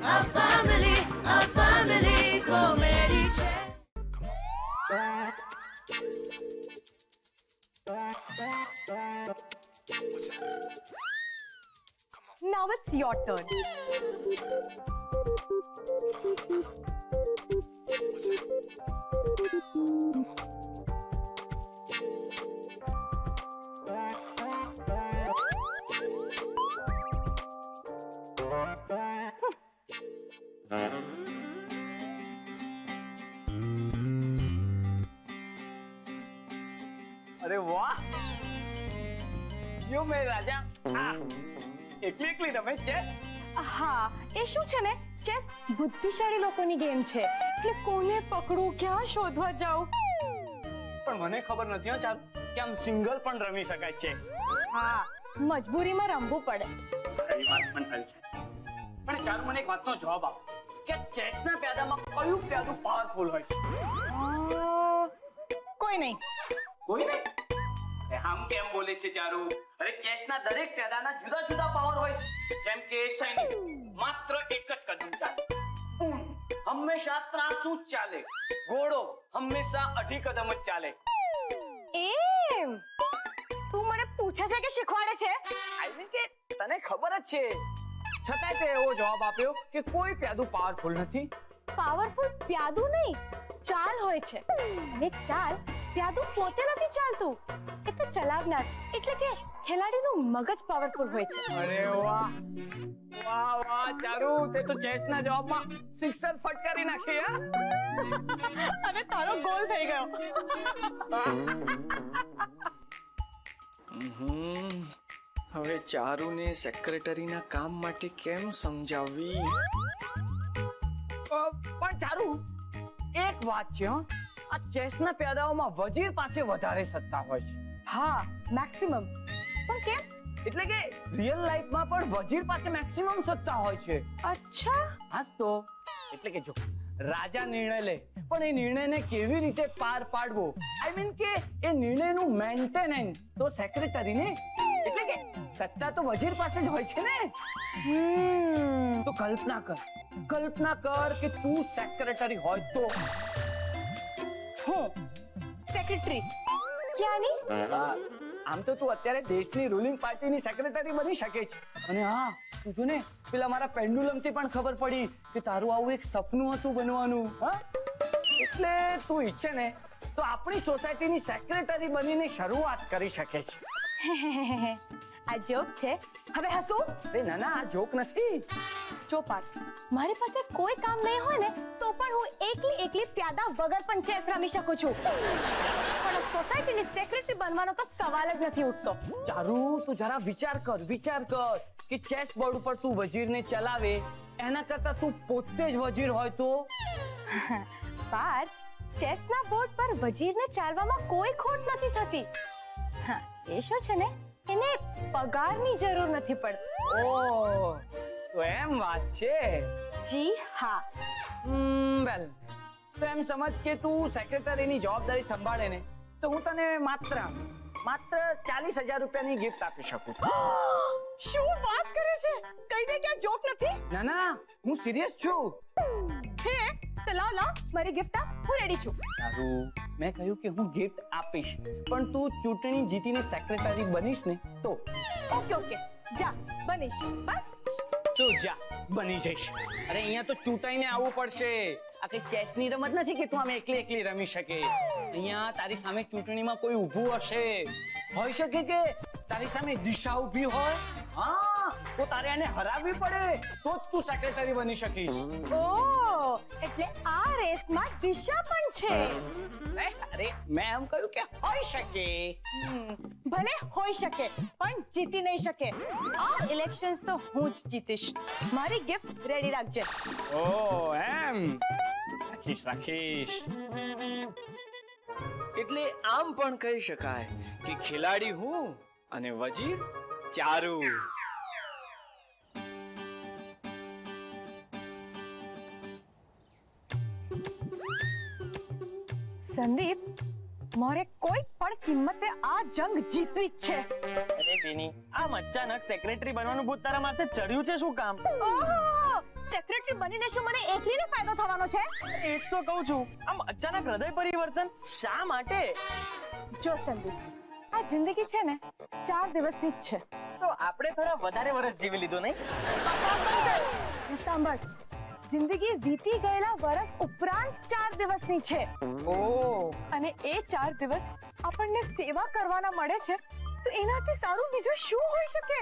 a family comedy છે. Now it's your turn. અરે વાહ, યો મેં રાજા એકલી એકલી રમે છે. હા, એ શું છે ને, ચેસ બુદ્ધિશાળી લોકોની ગેમ છે, એટલે કોને પકડું, ક્યાં શોધવા જાઉં. પણ મને ખબર નથી હો ચાલ કે આમ સિંગલ પણ રમી શકાય છે. હા, મજબૂરીમાં રમવું પડે. તારી વાત પણ ખરી છે. પણ ચાલ મને એક વાતનો જવાબ આપ કે ચેસના પ્યાદામાં કયું પ્યાદું પાવરફુલ હોય છે? કોઈ નહીં. કોઈ નહીં? આમ કેમ બોલે છે ચારુ? અરે ચેસના દરેક પ્યાદાના જુદા જુદા પાવર હોય છે. જેમ કે સૈનિક માત્ર એક જ કદમ ચાલે, ઊંટ હંમેશા ત્રાસુ જ ચાલે, ઘોડો હંમેશા અઢી કદમ જ ચાલે. એમ તું મને પૂછે છે કે શીખવાડે છે? આઈ મીન કે તને ખબર જ છે, છતાંય તે એવો જવાબ આપ્યો કે કોઈ પ્યાદું પાવરફુલ નથી. પાવરફુલ પ્યાદું નહીં, ચાલ હોય છે. અને ચાલ પ્યાદું પોતે નથી ચાલતું, એ તો ચલાવનાર એટલે કે ખેલાડીનું મગજ પાવરફુલ હોય છે. અરે વાહ વાહ વાહ ચારુ, તે તો ચેસના જવાબમાં સિક્સર ફટકારી નાખી. હા, અને તારો ગોલ થઈ ગયો. હવે ચારુને સેક્રેટરીના કામ માટે કેમ સમજાવવી? પણ ચારુ, એક વાત છે, આ ચેસના પ્યાદાઓમાં વજીર પાસે વધારે સત્તા હોય છે. હા, મેક્સિમમ. પણ કેમ? એટલે કે રિયલ લાઈફમાં પણ વજીર પાસે મેક્સિમમ સત્તા હોય છે. અચ્છા. હા તો એટલે કે જો રાજા નિર્ણય લે, પણ એ નિર્ણયને કેવી રીતે પાર પાડવો, આઈ મીન કે એ નિર્ણયનું મેન્ટેનન્સ તો સેક્રેટરીને, એટલે કે સત્તા તો વજીર પાસે જ હોય છે ને. તો કલ્પના કર કે તું સેક્રેટરી હોય તો. હું સેક્રેટરી ક્યાંની? આમ તો તું અત્યારે દેશની રૂલિંગ પાર્ટીની સેક્રેટરી બની શકે છે. અને હા, તું જો ને પેલા મારા પેન્ડુલમથી પણ ખબર પડી કે તારું આવું એક સપનું હતું બનવાનું. હા, એટલે તું ઈચ્છે ને તો આપણી સોસાયટીની સેક્રેટરી બનીને શરૂઆત કરી શકે છે. આ જોક છે, હવે હસું? એ ના ના, આ જોક નથી. જો પાર્થ, મારી પાસે કોઈ કામ નહીં હોય ને તો પણ હું એકલી પ્યાદા વગર પણ ચેસ રમી શકું છું. પણ સોસાયટીની સેક્રેટરી બનવાનો તો સવાલ જ નથી ઉઠતો. ચારુ, તું જરા વિચાર કર કે ચેસ બોર્ડ ઉપર તું વજીરને ચલાવે એના કરતા તું પોતે જ વજીર હોય તો. પાર્થ, ચેસના બોર્ડ પર વજીરને ચાલવામાં કોઈ ખોટ નથી થતી. હા, એ શું છે ને, એને પગારની જરૂર નથી પડતી. ઓહ, તો એમ વાત છે. જી હા. વેલ, તો એમ સમજ કે તું સેક્રેટરીની જવાબદારી સંભાળે ને તો હું તને માત્ર 40,000 રૂપિયાની ગિફ્ટ આપી શકું છું. શું વાત કરે છે? કઈ દે કે આ જોક નથી. ના ના, હું સિરિયસ છું. હે, તો લાવ મારી ગિફ્ટ આપ, હું રેડી છું. સારું, મેં કહ્યું કે હું ગિફ્ટ આપીશ, પણ તું ચૂંટણી જીતીને સેક્રેટરી બનીશ ને તો. ઓકે, જા બનીશ. બસ તો જા બની જઈશ. અરે અહીંયા તો ચૂંટાઈને આવવું પડશે. આ કઈ ચેસની રમત નથી કે તું આમ એકલી રમી શકે. અહીંયા તારી સામે ચૂંટણીમાં કોઈ ઊભું હશે, હોઈ શકે કે તારી સામે દિશા ઊભી હોય. હા, તો તારે એને હરાવવી પડે તો જ તું સેક્રેટરી બની શકીશ. ઓહ, એટલે આ રેસમાં દિશા પણ છે. અરે મેં એમ કહ્યું કે હોઈ શકે. ભલે હોઈ શકે, પણ જીતી નહીં શકે. આ ઇલેક્શન્સ તો હું જ જીતીશ. મારી ગિફ્ટ રેડી રાખજે. ઓહ, એમ રાખીશ. એટલે આમ પણ કહી શકાય કે ખેલાડી હું અને વજીર ચારુ. સંદીપ, મારે કોઈ પણ કિંમતે આ જંગ જીતવી જ છે. અરે બેની, આમ અચાનક સેક્રેટરી બનવાનું ભૂત તારા માથે ચડ્યું છે શું કામ? ઓહો, સેક્રેટરી બનીને શું મને એકલીને ફાયદો થવાનો છે? એ જ તો કહું છું, આમ અચાનક હૃદય પરિવર્તન શા માટે? જો સંદીપ, આ જિંદગી છે ને 4 દિવસની જ છે. તો આપણે થોડા વધારે વર્ષ જીવી લીધો નહીં? સાંભળ, જિંદગી વીતી ગયેલા વર્ષ ઉપરાંત 4 દિવસની છે. ઓહ, અને એ 4 દિવસ આપણને સેવા કરવાના મળે છે, તો એનાથી સારું બીજું શું હોઈ શકે?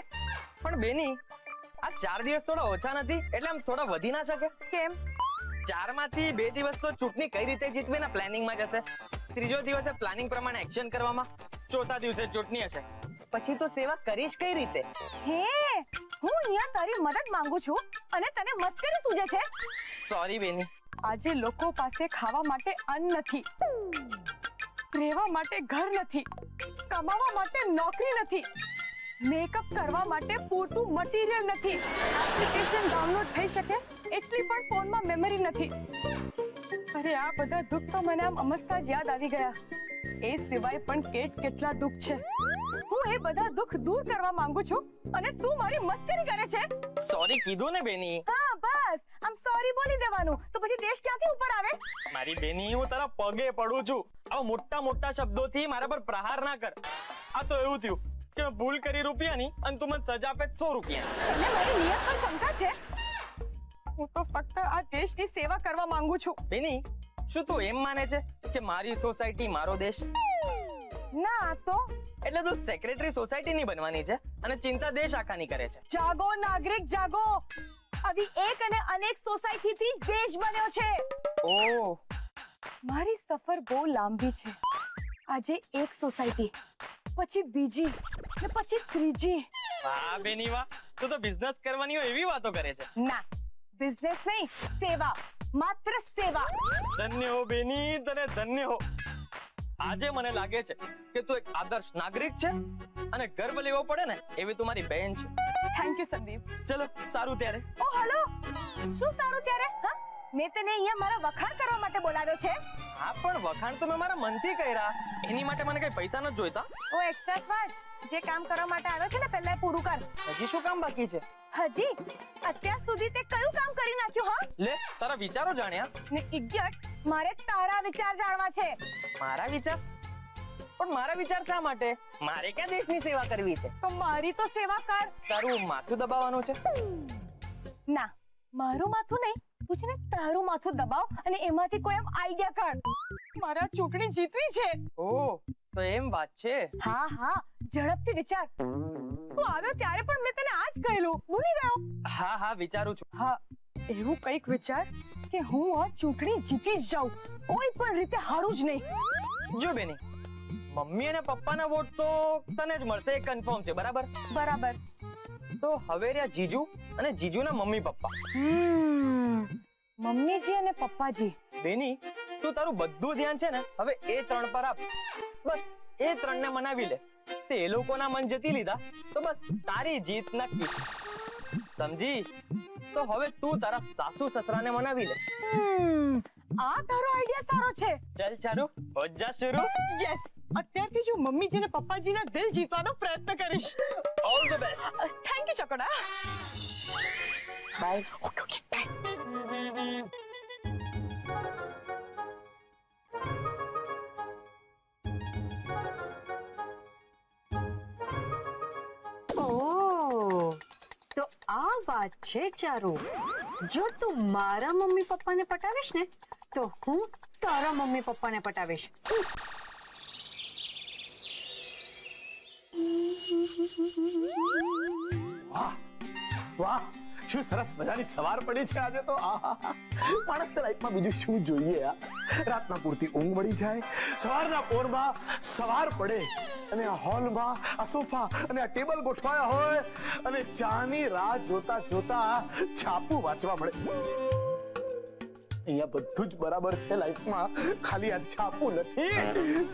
પણ બેની, આ 4 દિવસ થોડા ઓછા નથી? એટલે આમ થોડા વધી ના શકે? કેમ? 4 માંથી 2 દિવસ તો ચૂંટણી કઈ રીતે જીતવી એના પ્લાનિંગમાં જશે, ત્રીજો દિવસે પ્લાનિંગ પ્રમાણે એક્શન કરવામાં, ચોથા દિવસે ચૂંટણી હશે. પછી તો સેવા કરીશ કઈ રીતે? હે, હું અહીંયા તારી મદદ માંગુ છું અને તને મસ્કરી સૂજે છે? સોરી બેની. આજે લોકો પાસે ખાવા માટે અન્ન નથી, રહેવા માટે ઘર નથી, કમાવા માટે નોકરી નથી, મેકઅપ કરવા માટે પૂરતું મટીરીયલ નથી, એપ્લિકેશન ડાઉનલોડ થઈ શકે એટલી પણ ફોનમાં મેમરી નથી. અરે આ બધા દુઃખ તો મને આમ અમસ્તા જ યાદ આવી ગયા. એ સિવાય પણ કેટલા દુઃખ છે. હું એ બધા દુઃખ દૂર કરવા માંગુ છું અને તું મારી મસ્કરી કરે છે. સોરી કીધું ને બેની. હા બસ, આમ સોરી બોલી દેવાનું, તો પછી દેશ ક્યાંથી ઉપર આવે? મારી બેની, હું તારા પગે પડું છું, આવા મોટા મોટા શબ્દોથી મારા પર પ્રહાર ના કર. આ તો એવું થયું કે મેં ભૂલ કરી રૂપિયાની અને તું મને સજા આપે 100 રૂપિયા. તને મારી નિયત પર શંકા છે? હું તો ફક્ત આ દેશની સેવા કરવા માંગુ છું. બેની, શું તું એમ માને છે કે મારી સોસાયટી મારો દેશ? ના તો એટલે તું સેક્રેટરી સોસાયટીની બનવાની છે અને ચિંતા દેશ આખાની કરે છે. જાગો નાગરિક જાગો, આવી એક અને અનેક સોસાયટીથી જ દેશ બન્યો છે. ઓહ, મારી સફર બહુ લાંબી છે. આજે એક સોસાયટી, પછી બીજી ને પછી ત્રીજી. વાહ બેની વાહ, તું તો બિઝનેસ કરવાની હોય એવી વાતો કરે છે. ના, બિઝનેસ નહીં, સેવા, માત્ર સેવા. ધન્ય હો બેની, તને ધન્ય હો. આજે મને લાગે છે કે તું એક આદર્શ નાગરિક છે અને ગર્વ લેવો પડે ને એવી તું મારી બહેન છે. Thank you Sandeep. ચલો સારું ત્યારે. ઓ હેલો, શું સારું ત્યારે? હા, મેં તને અહીંયા મારા વખાણ કરવા માટે બોલાવ્યો છે. હા, પણ વખાણ તો મેં મારા મનથી કર્યા, એની માટે મને કઈ પૈસા નથી જોઈતા. ઓ એક્સ્ટ્રા સ્માર્ટ, જે કામ કરવા માટે આવ્યો છે ને પહેલા એ પૂરું કર. હજી શું કામ બાકી છે? હજી? અત્યાર સુધી તે કયું કામ કરી નાખ્યું? હા લે, તારા વિચારો જાણ્યા ને ઇડિયટ, મારે તારા વિચાર જાણવા છે. મારા વિચાર? પણ મારા વિચાર શા માટે? મારે ક્યાં દેશની સેવા કરવી છે? તો મારી તો સેવા કર. તારું માથું દબાવવાનું છે? ના, મારું માથું નહીં, તું છે ને તારું માથું દબાવ અને એમાંથી કોઈ એમ આઈડિયા કર. મારા ચૂંટણી જીતવી છે. ઓહ, તો એમ વાત છે. હા હા, ઝડપથી વિચાર. તું આવ્યો ત્યારે પણ મેં તને આજ કહેલું, ભૂલી ગયો? હા હા, વિચારું છું. હા, એવું કંઈક વિચાર કે હું આ ચૂંટણી જીતી જ જાઉં, કોઈ પણ રીતે હારું જ નહીં. જો બેની, મમ્મી અને પપ્પાના વોટ તો તને જ મળશે, એ કન્ફર્મ છે, બરાબર? બરાબર. તો હવે રહ્યા જીજુ અને જીજુના મમ્મી પપ્પા. મમ્મીજી અને પપ્પાજી. બેની, તું તારું બધું ધ્યાન છે ને હવે એ 3 પર આપ. બસ એ 3 ને મનાવી લે. તે એ લોકોના મન જીતી લીધા તો બસ તારી જીત નક્કી. સમજી? તો હવે તું તારા સાસુ સસરાને મનાવી લે. આ તારો આઈડિયા સારો છે. ચાલ ચારુ, હો જા શરૂ. યસ, અત્યારથી જ હું મમ્મીજી અને પપ્પાજીના દિલ જીતવાનો પ્રયત્ન કરીશ. All the best. Thank you Chakoda. Bye. Okay okay bye. તો આ વાત છે ચારુ. જો તું મારા મમ્મી પપ્પાને પટાવીશ ને તો હું તારા મમ્મી પપ્પાને પટાવીશ. વાહ વાહ, શું સરસ મજાની સવાર પડી છે આજે તો. માણસ લાઈફમાં બીજું શું જોઈએ? રાતના પૂરતી ઊંઘ મળી જાય, સવારના પોરમાં સવાર પડે અને આ હોલમાં આ સોફા અને આ ટેબલ ગોઠવાયા હોય અને ચાની રાહ જોતા જોતા છાપું વાંચવા મળે. અહીંયા બધું જ બરાબર છે લાઈફમાં, ખાલી આ છાપું નથી.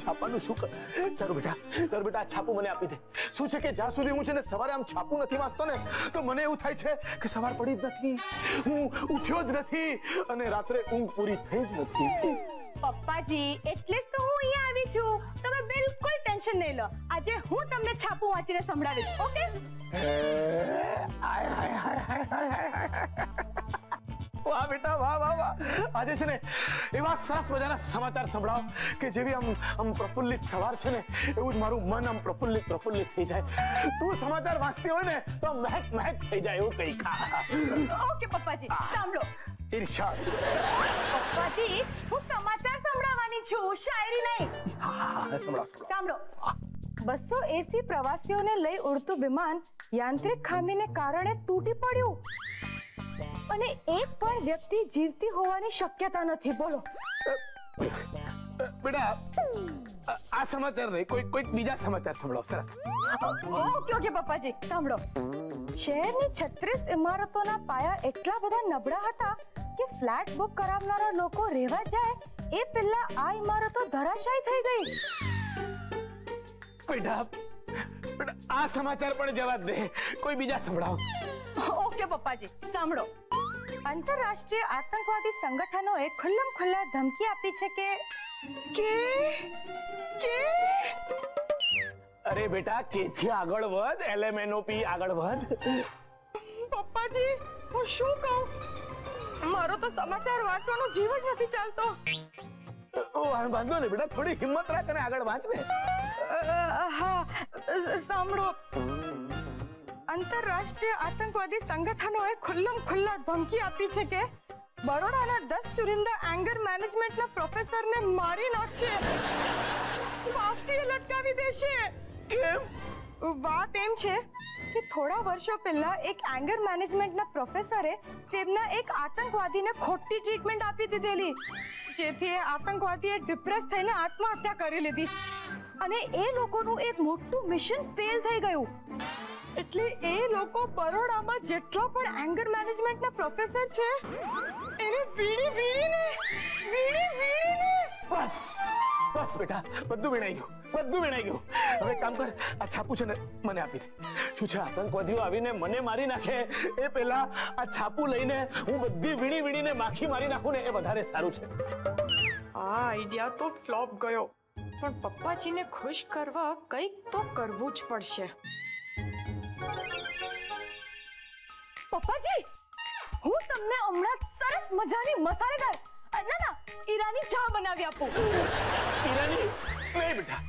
છાપાનું શું કર? ચાલો બેટા આ છાપું મને આપી દે. શું છે કે જ્યાં સુધી હું છે ને સવારે આમ છાપું નથી વાંચતો ને તો મને એવું થાય છે કે સવાર પડી જ નથી, હું ઉઠ્યો જ નથી અને રાત્રે ઊંઘ પૂરી થઈ જ નથી. પપ્પાજી, એટલે જ તો હું અહીંયા આવી છું. તમે બિલકુલ ટેન્શન નહીં લો. આજે હું તમને છાપું વાંચીને સંભળાવીશ. ઓકે? વાહ બેટા વાહ વાહ વાહ આજે છે ને એવા સરસ મજાના સમાચાર સંભળાવો કે જેવી આમ પ્રફુલ્લિત સવાર છે ને એવું જ મારું મન આમ પ્રફુલ્લિત થઈ જાય તું સમાચાર વાંચતી હોય ને તો મહેક થઈ જાય એવું કઈ ખા ઓકે પપ્પાજી સાંભળો. ઈર્ષાદ પપ્પાજી હું સમાચાર સંભળાવવાની છું, શાયરી નહીં. સંભળાવ સાંભળો. 280 પ્રવાસીઓને લઈ ઉડતું વિમાન યાંત્રિક ખામીને કારણે તૂટી પડ્યું અને એક પણ વ્યક્તિ જીવતી હોવાની શક્યતા નથી. બોલો. બેટા આ સમાચાર નહીં કોઈ બીજા સમાચાર સંભળાવ. સરસ. ઓકે પપ્પાજી સાંભળો. શહેરની 36 ઇમારતોના પાયા એટલા બધા નબળા હતા કે ફ્લેટ બુક કરાવનારા લોકો રહેવા જાય એ પહેલા આ ઇમારતો ધરાશાયી થઈ ગઈ. બેટા આ સમાચાર પણ જવા દે, કોઈ બીજા સંભળાવ. ઓકે પપ્પાજી સાંભળો. આંતરરાષ્ટ્રીય આતંકવાદી સંગઠનોએ ખુલ્લા ધમકી આપી છે કે અરે બેટા કેથી આગળ વધ, LMNOP આગળ વધ. પપ્પાજી હું શું કહું, મારો તો સમાચાર વાંચવાનો જીવ જ નથી ચાલતો. વાંધો નહીં બેટા, થોડી હિંમત રાખ અને આગળ વાંચ ને. હા સાંભળો. આંતરરાષ્ટ્રીય આતંકવાદી સંગઠનોએ ખુલ્લા ધમકી આપી છે કે બરોડાના 10 ચુરિંદા એંગર મેનેજમેન્ટના પ્રોફેસરને મારી નાખશે, ફાંસીએ લટકાવી દેશે. કેમ? વાત એમ છે કે થોડા વર્ષો પહેલા એક એંગર મેનેજમેન્ટના પ્રોફેસરે તેમના એક આતંકવાદીને ખોટી ટ્રીટમેન્ટ આપી દીધેલી, જેથી એ આતંકવાદીએ ડિપ્રેસ થઈને આત્મહત્યા કરી લીધી અને એ લોકોનું એક મોટું મિશન ફેલ થઈ ગયું. એટલે એ લોકો બરોડામાં જેટલા પણ એંગર મેનેજમેન્ટના પ્રોફેસર છે એને વીણીને બસ બેટા બધું વીણાઈ ગયું. હવે કામ કર, આ છાપું છે ને મને આપી દે. શું છે આતંકવાદીઓ આવીને મને મારી નાખે એ પહેલા આ છાપું લઈને હું બધી વીણીને માખી મારી નાખું ને એ વધારે સારું છે. આ આઈડિયા તો ફ્લોપ ગયો, પણ પપ્પાજીને ખુશ કરવા કંઈક તો કરવું જ પડશે. પપ્પાજી હું તમને હમણાં સરસ મજાની મસાલેદાર ઈરાની ચા બનાવી આપું. ઈરાની નહીં બેટા,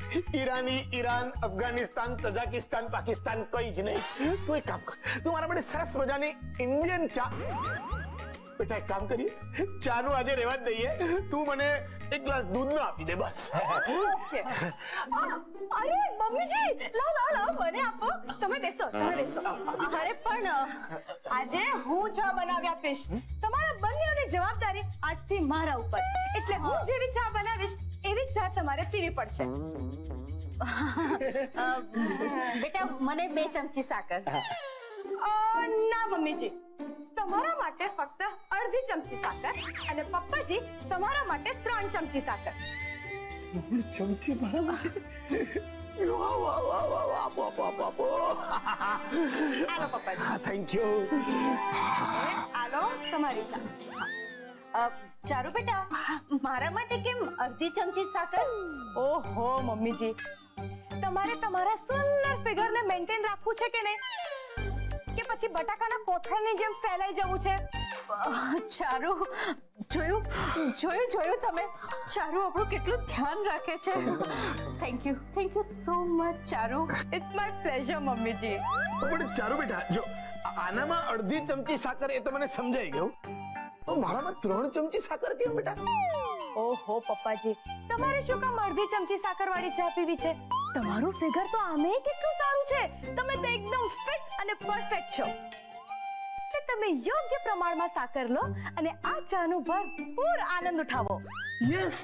ઈરાન, અફઘાનિસ્તાન, તજાકિસ્તાન, પાકિસ્તાન કઈ જ નહીં. તું એક કામ કર, તું મારા માટે સરસ મજાની ઇન્ડિયન ચા. બેટા એક કામ કરીએ, ચા નું આજે રહેવા જ દઈએ, તું મને એક ગ્લાસ દૂધનો આપી દે બસ. અરે મમ્મીજી લાવ મને આપો. તમે બેસો. અરે પણ આજે હું ચા બનાવી આપીશ. તમારા બંનેની જવાબદારી આજથી મારા ઉપર, એટલે હું જેવી ચા બનાવીશ એવી ચા તમારે પીવી પડશે. બેટા મને 2 ચમચી સાકર. ના મમ્મીજી, તમારા માટે ફક્ત અડધી ચમચી સાકર અને પપ્પાજી તમારા માટે 3 ચમચી સાકર. ચમચી મારા માટે? આલો પપ્પાજી. Thank you. આલો તમારી ચા. ચારુ બેટા મારા માટે કેમ અડધી ચમચી સાકર? ઓહો મમ્મીજી, તમારે તમારા સુંદર ફિગરને મેન્ટેન રાખવું છે કે નહીં, કે પછી બટાકાના કોથળાની જેમ ફેલાઈ જવું છે? ચારુ જોયું તમે, ચારુ આપણું કેટલું ધ્યાન રાખે છે. Thank you so much Charu. It's my pleasure મમ્મીજી. પણ ચારુ બેટા જો આનામાં અડધી ચમચી સાકર એ તો મને સમજાઈ ગયું, મારામાં 3 ચમચી સાકર કેમ બેટા? ઓહો પપ્પાજી, તમારે શું કામ અડધી ચમચી સાકર વાળી ચા પીવી છે? તમારું ફિગર તો આમે કેટલું સારું છે, તમે તો એકદમ ફિટ અને પરફેક્ટ છો. કે તમે યોગ્ય પ્રમાણમાં સાકર લો અને આ ચાનો ભરપૂર આનંદ ઉઠાવો. યસ,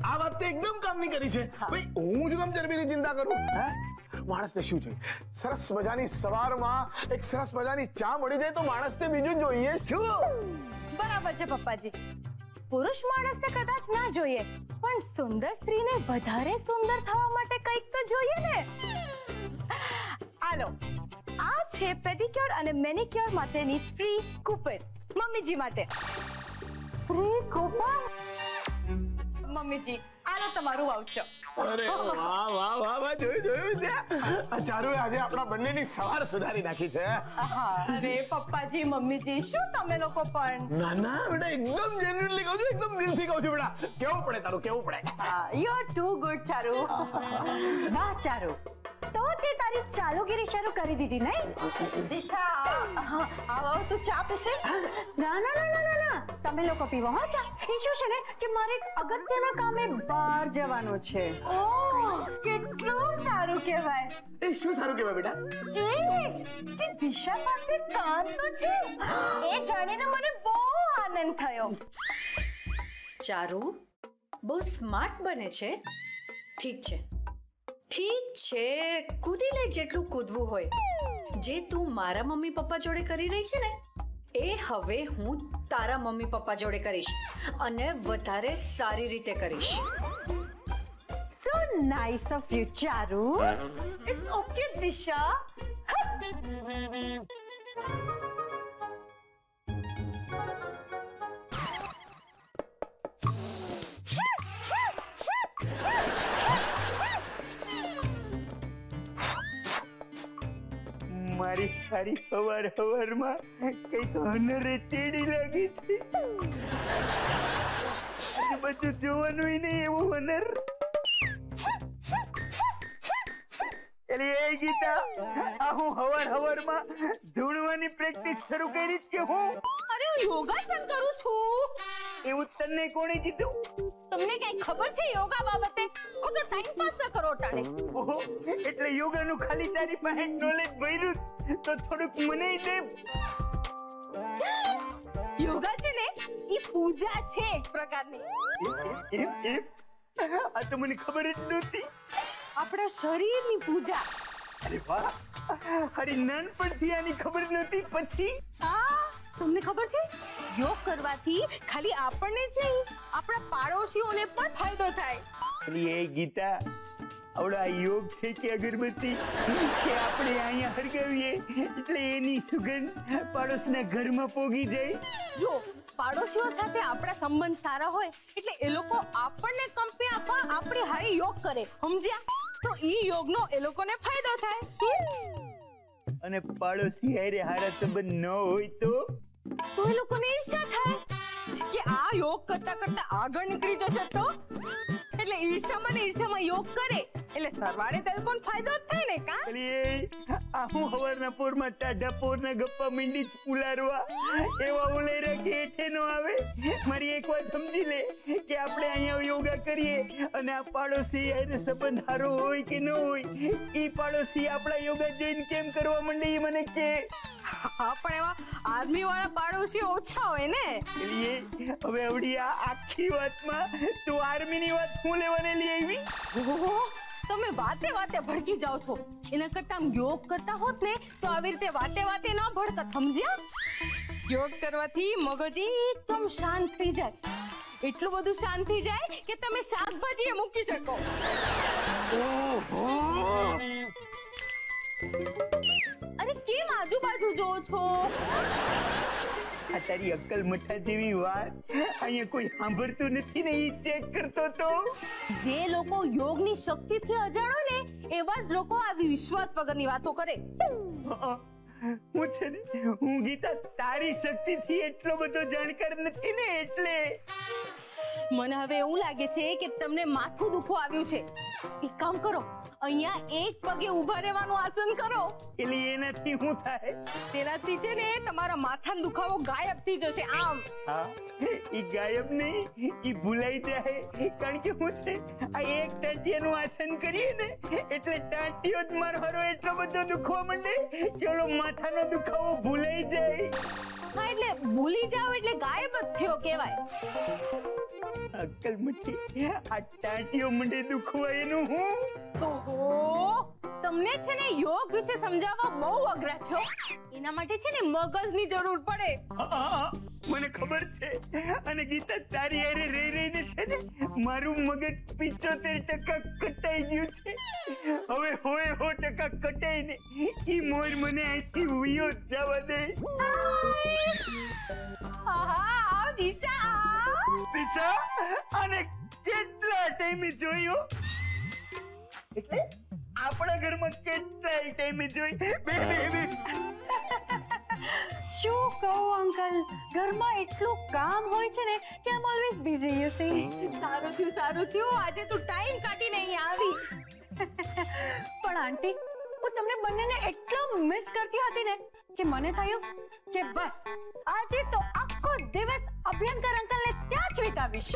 આ વાત તો એકદમ કામની કરી છે. ભાઈ હું જ કેમ ચરબીની ચિંતા કરું? હે માણસને શું જોઈએ? સરસ મજાની સવારમાં એક સરસ મજાની ચા મળી જાય તો માણસને બીજું જોઈએ શું? બરાબર છે પપ્પાજી, પુરુષ માણસને કદાચ ના જોઈએ, પણ સુંદર સ્ત્રીને વધારે સુંદર થવા માટે કંઈક તો જોઈએ ને. આલો, આ છે પેડિક્યોર અને મેનિક્યોર માટેની ફ્રી કૂપન મમ્મીજી માટે. Free coupon? મમ્મીજી આનો તમારું વાઉચર. અરે વાહ વાહ વાહ વાહ, જોયું ત્યાં ચારુએ આજે આપણા બંનેની સવાર સુધારી નાખી છે. અરે પપ્પાજી મમ્મીજી શું તમે લોકો પણ. ના ના બેટા, એકદમ જેન્યુઇનલી કહું છું, એકદમ દિલથી કહું છું બેટા. કેવું પડે તારું, કેવું પડે. You are too good Charu. વાહ ચારુ, તો તે તારી ચાલુગીરી શરૂ કરી દીધી નહીં? દિશા આવો તું ચા પીશે? ના ના ના ના ના, તમે લોકો પીવો હા ચા. એ શું છે ને કે મારે એક અગત્યના કામે બહાર જવાનું છે. ઓહ કેટલું સારું કહેવાય. એ શું સારું કહેવાય બેટા? એ જ કે દિશા પાસે કામ તો છે. એ જાણીને મને બહુ આનંદ થયો. ચારુ બહુ સ્માર્ટ બને છે. ઠીક છે, કૂદી લે જેટલું કૂદવું હોય. જે તું મારા મમ્મી પપ્પા જોડે કરી રહી છે ને, એ હવે હું તારા મમ્મી પપ્પા જોડે કરીશ અને વધારે સારી રીતે કરીશ. So nice of you Charu. It's okay Disha. મારી સારી હવાર હવારમાં કઈક હનરે ચેડી લાગી છે. આજે બધું જોવાનું નહીં એવું હનર. એટલે એ ગીતા, આ હું હવાર હવારમાં ધૂણવાની પ્રેક્ટિસ શરૂ કરી કે હું? અરે હું યોગાસન કરું છું. એવું તને કોણે કીધું? તમને કઈ ખબર છે યોગા બાબતે? ખોટો ટાઈમ પાસ ન કરો ટાણે. ઓહો, એટલે યોગાનું ખાલી તારી પાસે નોલેજ ભર્યું તો થોડુંક મને દે. યોગા છે ને ઈ પૂજા છે એક પ્રકારની. આ તો મને ખબર જ નહોતી. આપણા શરીરની પૂજા. અરે વાહ, અરે નાનપણથી આની ખબર નહોતી. પછી તમને ખબર છે યોગ કરવાથી ખાલી આપણને જ નહીં આપણા પાડોશીઓને પણ ફાયદો થાય. એ ગીતા, આવડા યોગ છે કે અગરબત્તી કે આપણે અહીંયા હરગાવીએ એટલે એની સુગંધ પાડોશના ઘરમાં પોગી જાય? જો પાડોશીઓ સાથે આપણા સંબંધ સારા હોય એટલે એ લોકો આપણને કંપની આપવા આપણી હારે યોગ કરે, સમજ્યા? તો ઈ યોગનો એ લોકોને ફાયદો થાય. અને પાડોશી હારે હારા સંબંધ ન હોય તો એ લોકોને ઈર્ષ્યા થાય કે આ યોગ કરતા કરતા આગળ નીકળી જશે તો. એટલે ઈર્ષ્યામાં યોગ કરે એટલે સરવાળે તે લોકોને ફાયદો જ થાય ને કા? આ હું હવારના પોરમાં ટાઢા પોરના ગપ્પા મીંડી ઉલારવા એવા ઉલેરા કે એઠે નો આવે. મારી એક વાત સમજી લે કે આપણે અહીંયા યોગા કરીએ અને આ પાડોશી હારે સંબંધ સારો હોય કે ન હોય, ઈ પાડોશી આપણા યોગા જોઈને કેમ કરવા માંડે ઈ મને કે. હા પણ એવા આર્મી વાળા પાડોશી ઓછા હોય ને. હવે આવડી આ આખી વાતમાં તું આર્મીની વાત હું લેવાને લઈ આવી? તમે વાતે વાતે ભડકી જાઓ છો. એના કરતા આમ યોગ કરતા હોત ને તો આવી રીતે વાતે વાતે ન ભડકત, સમજ્યા? યોગ કરવાથી મગજ એકદમ શાંત થઈ જાય. એટલું બધું શાંત થઈ જાય કે તમે શાકભાજી એ મૂકી શકો. અરે કેમ આજુબાજુ જોવો છો? આ તારી અક્કલ મઠા જેવી વાત અહીંયા કોઈ સાંભળતું નથી ને ઈ ચેક કરતો તો. જે લોકો યોગની શક્તિથી અજાણો ને એવા જ લોકો આવી વિશ્વાસ વગરની વાતો કરે. હું છે ને, હું ગીતા તારી શક્તિથી એટલો બધો જાણકાર નથી ને એટલે. મને હવે એવું લાગે છે કે તમને માથું દુખવા આવ્યું છે. એક કામ કરો, અહીંયા એક પગે ઊભા રહેવાનું આસન કરો. એટલે એનાથી શું થાય? તેનાથી છે ને તમારા માથાનો દુખાવો ગાયબ થઈ જશે. આમ હા, ઈ ગાયબ નહીં, ઈ ભૂલાઈ જાય. કારણ કે હું છે આ એક ટાંટિયાનું આસન કરીએ ને એટલે ટાંટિયો જ મારો હરો એટલો બધો દુખવા માંડે કે ઓલો માથાનો દુખાવો ભૂલાઈ જાય. હા, એટલે ભૂલી જાવ એટલે ગાયબ જ થયો કહેવાય. અક્કલ મટી, આ ટાંટિયો મંડે દુખવા એનું હું? ઓહો, તમને છે ને યોગ વિશે સમજાવવા બહુ અઘરા છો. એના માટે છે ને મગજની જરૂર પડે. મને ખબર છે. અને ગીતા તારી હારે રહી રહીને છે ને મારું મગજ 75% કટાઈ ગયું છે. હવે 100% કટાઈને ઈ મોર મને અહીંથી ઉયો જવા દે. આહા, દિશા દિશા, અને કેટલું ટાઈમે જોયો એટલે આપણા ઘરમાં કેટલાય ટાઈમે જોઈ બે શું કહું અંકલ, ઘરમાં એટલું કામ હોય છે ને કે આમ ઓલવેઝ બિઝી યુ સી. સારું થયું આજે તું ટાઈમ કાઢીને અહીંયા આવી. પણ આંટી, હું તમને બંનેને એટલો મિસ કરતી હતી ને કે મને થયું કે બસ આજે તો આખો દિવસ અભ્યંકર અંકલને ત્યાં જ વિતાવીશ.